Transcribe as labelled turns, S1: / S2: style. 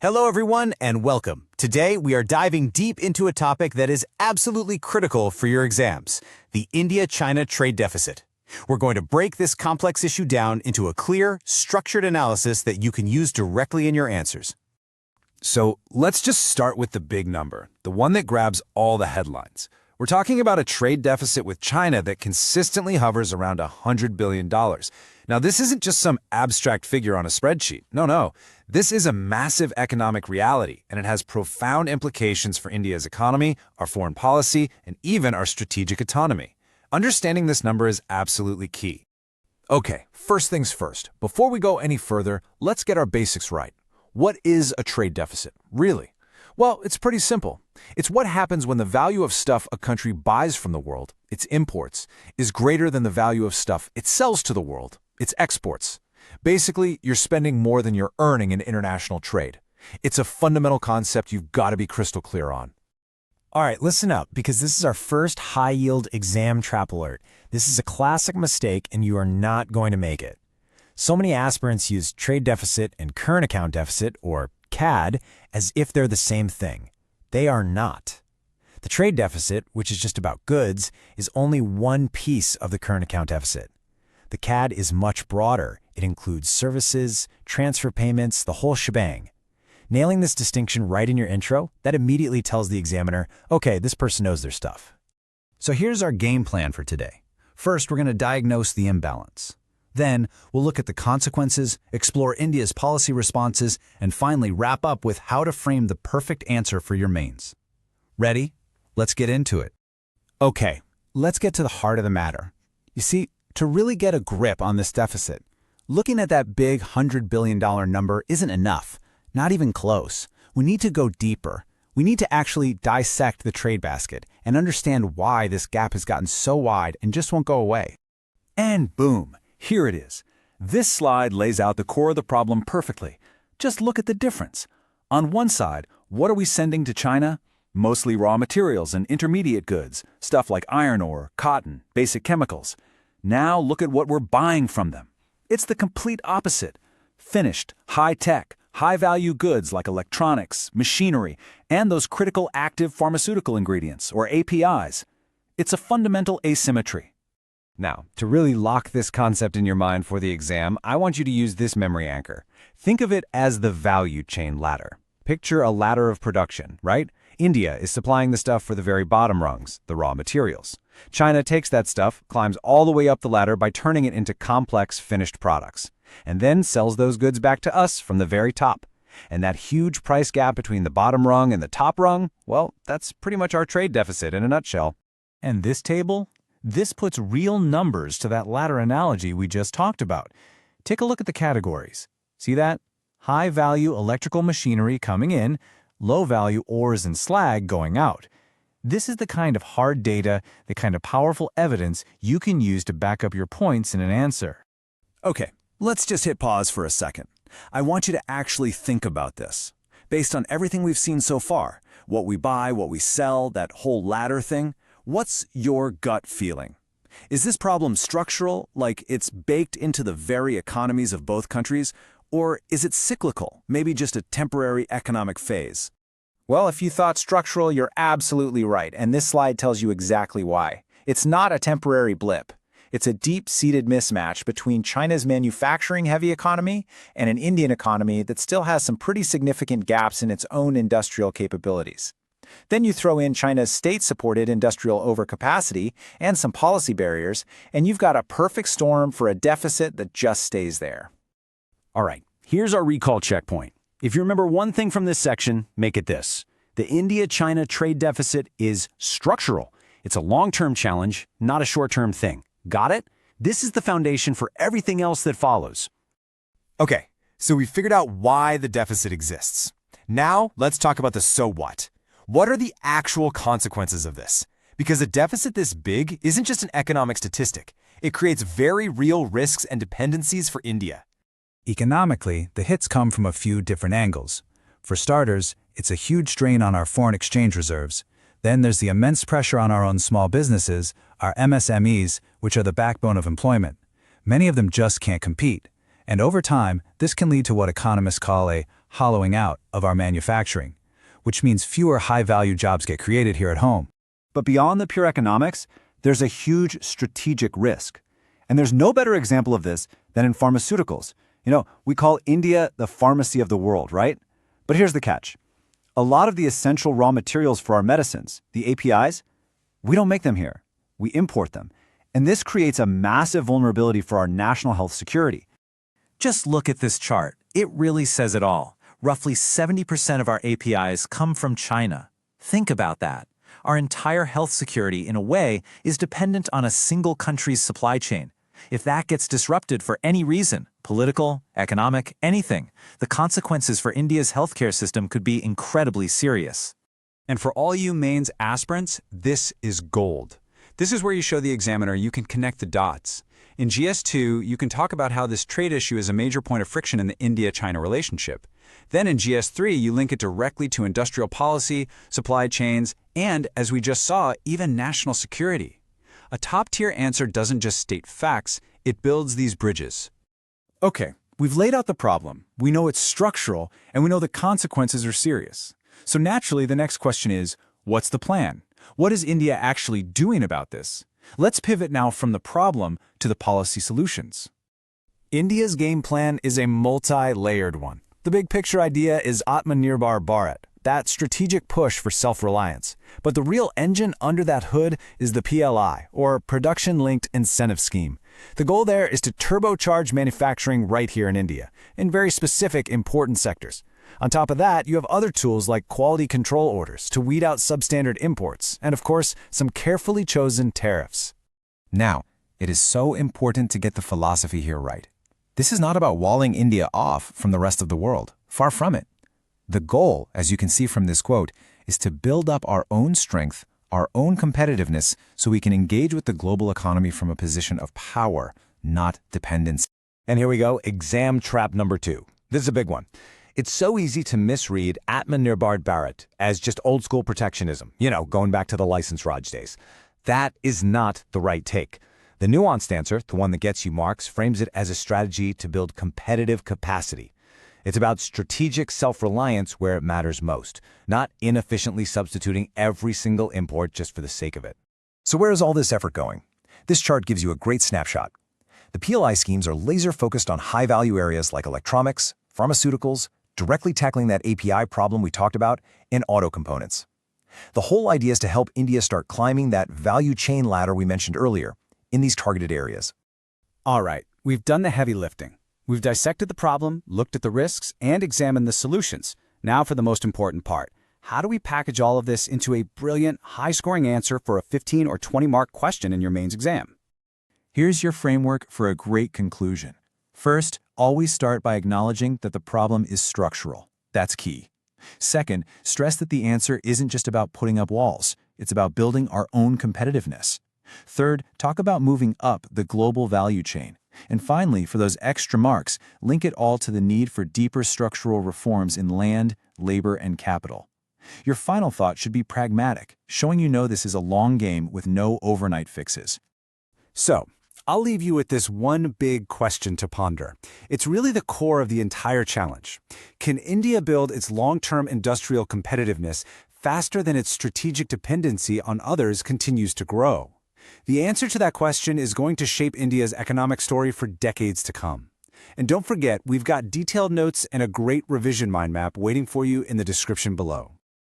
S1: Hello, everyone, and welcome. Today, we are diving deep into a topic that is absolutely critical for your exams, the India-China trade deficit. We're going to break this complex issue down into a clear, structured analysis that you can use directly in your answers.
S2: So let's just start with the big number, the one that grabs all the headlines. We're talking about a trade deficit with China that consistently hovers around $100 billion. Now, this isn't just some abstract figure on a spreadsheet. No. This is a massive economic reality, and it has profound implications for India's economy, our foreign policy, and even our strategic autonomy. Understanding this number is absolutely key.
S3: Okay, first things first. Before we go any further, let's get our basics right. What is a trade deficit, really? Well, it's pretty simple. It's what happens when the value of stuff a country buys from the world, its imports, is greater than the value of stuff it sells to the world, its exports. Basically, you're spending more than you're earning in international trade. It's a fundamental concept you've got to be crystal clear on.
S4: All right, listen up, because this is our first high-yield exam trap alert. This is a classic mistake, and you are not going to make it. So many aspirants use trade deficit and current account deficit, or CAD, as if they're the same thing. They are not. The trade deficit, which is just about goods, is only one piece of the current account deficit. The CAD is much broader. It includes services, transfer payments, the whole shebang. Nailing this distinction right in your intro, that immediately tells the examiner, okay, this person knows their stuff.
S5: So here's our game plan for today. First, we're going to diagnose the imbalance. Then, we'll look at the consequences, explore India's policy responses, and finally wrap up with how to frame the perfect answer for your mains. Ready? Let's get into it.
S6: Okay, let's get to the heart of the matter. You see, to really get a grip on this deficit, looking at that big $100 billion number isn't enough, not even close. We need to go deeper. We need to actually dissect the trade basket and understand why this gap has gotten so wide and just won't go away.
S3: And boom, here it is. This slide lays out the core of the problem perfectly. Just look at the difference. On one side, what are we sending to China? Mostly raw materials and intermediate goods, stuff like iron ore, cotton, basic chemicals. Now look at what we're buying from them. It's the complete opposite. Finished, high-tech, high-value goods like electronics, machinery, and those critical active pharmaceutical ingredients, or APIs. It's a fundamental asymmetry.
S1: Now, to really lock this concept in your mind for the exam, I want you to use this memory anchor. Think of it as the value chain ladder. Picture a ladder of production, right? India is supplying the stuff for the very bottom rungs, the raw materials. China takes that stuff, climbs all the way up the ladder by turning it into complex finished products, and then sells those goods back to us from the very top. And that huge price gap between the bottom rung and the top rung, well, that's pretty much our trade deficit in a nutshell.
S4: And this table? This puts real numbers to that ladder analogy we just talked about. Take a look at the categories. See that? High-value electrical machinery coming in, low-value ores and slag going out. This is the kind of hard data, the kind of powerful evidence you can use to back up your points in an answer.
S3: Okay, let's just hit pause for a second. I want you to actually think about this. Based on everything we've seen so far, what we buy, what we sell, that whole ladder thing, what's your gut feeling? Is this problem structural, like it's baked into the very economies of both countries, or is it cyclical, maybe just a temporary economic phase?
S6: Well, if you thought structural, you're absolutely right, and this slide tells you exactly why. It's not a temporary blip. It's a deep-seated mismatch between China's manufacturing-heavy economy and an Indian economy that still has some pretty significant gaps in its own industrial capabilities. Then you throw in China's state-supported industrial overcapacity and some policy barriers, and you've got a perfect storm for a deficit that just stays there.
S1: All right, here's our recall checkpoint. If you remember one thing from this section, make it this. The India-China trade deficit is structural. It's a long-term challenge, not a short-term thing. Got it? This is the foundation for everything else that follows.
S2: Okay, so we figured out why the deficit exists. Now, let's talk about the so what. What are the actual consequences of this? Because a deficit this big isn't just an economic statistic. It creates very real risks and dependencies for India.
S5: Economically, the hits come from a few different angles. For starters, it's a huge strain on our foreign exchange reserves. Then there's the immense pressure on our own small businesses, our MSMEs, which are the backbone of employment. Many of them just can't compete. And over time, this can lead to what economists call a hollowing out of our manufacturing, which means fewer high-value jobs get created here at home.
S3: But beyond the pure economics, there's a huge strategic risk. And there's no better example of this than in pharmaceuticals. We call India the pharmacy of the world, right? But here's the catch. A lot of the essential raw materials for our medicines, the APIs, we don't make them here. We import them. And this creates a massive vulnerability for our national health security.
S6: Just look at this chart. It really says it all. Roughly 70% of our APIs come from China. Think about that. Our entire health security, in a way, is dependent on a single country's supply chain. If that gets disrupted for any reason, political, economic, anything, the consequences for India's healthcare system could be incredibly serious.
S2: And for all you mains aspirants, this is gold. This is where you show the examiner you can connect the dots. In GS2, you can talk about how this trade issue is a major point of friction in the India-China relationship. Then in GS3, you link it directly to industrial policy, supply chains, and, as we just saw, even national security. A top-tier answer doesn't just state facts, it builds these bridges.
S3: Okay, we've laid out the problem, we know it's structural, and we know the consequences are serious. So naturally, the next question is, what's the plan? What is India actually doing about this? Let's pivot now from the problem to the policy solutions.
S4: India's game plan is a multi-layered one. The big picture idea is Atmanirbhar Bharat, that strategic push for self-reliance. But the real engine under that hood is the PLI, or Production-Linked Incentive Scheme. The goal there is to turbocharge manufacturing right here in India, in very specific important sectors. On top of that, you have other tools like quality control orders to weed out substandard imports, and of course, some carefully chosen tariffs.
S1: Now, it is so important to get the philosophy here right. This is not about walling India off from the rest of the world. Far from it. The goal, as you can see from this quote, is to build up our own strength, our own competitiveness, so we can engage with the global economy from a position of power, not dependence.
S4: And here we go, exam trap number 2. This is a big one. It's so easy to misread Atmanirbhar Bharat as just old-school protectionism, going back to the license Raj days. That is not the right take. The nuanced answer, the one that gets you marks, frames it as a strategy to build competitive capacity. It's about strategic self-reliance where it matters most, not inefficiently substituting every single import just for the sake of it.
S1: So where is all this effort going? This chart gives you a great snapshot. The PLI schemes are laser-focused on high-value areas like electronics, pharmaceuticals, directly tackling that API problem we talked about, and auto components. The whole idea is to help India start climbing that value chain ladder we mentioned earlier in these targeted areas.
S3: All right, we've done the heavy lifting. We've dissected the problem, looked at the risks, and examined the solutions. Now for the most important part. How do we package all of this into a brilliant, high-scoring answer for a 15 or 20-mark question in your mains exam? Here's your framework for a great conclusion. First, always start by acknowledging that the problem is structural. That's key. Second, stress that the answer isn't just about putting up walls. It's about building our own competitiveness. Third, talk about moving up the global value chain. And finally, for those extra marks, link it all to the need for deeper structural reforms in land, labor, and capital. Your final thought should be pragmatic, showing you know this is a long game with no overnight fixes.
S2: So, I'll leave you with this one big question to ponder. It's really the core of the entire challenge. Can India build its long-term industrial competitiveness faster than its strategic dependency on others continues to grow? The answer to that question is going to shape India's economic story for decades to come. And don't forget, we've got detailed notes and a great revision mind map waiting for you in the description below.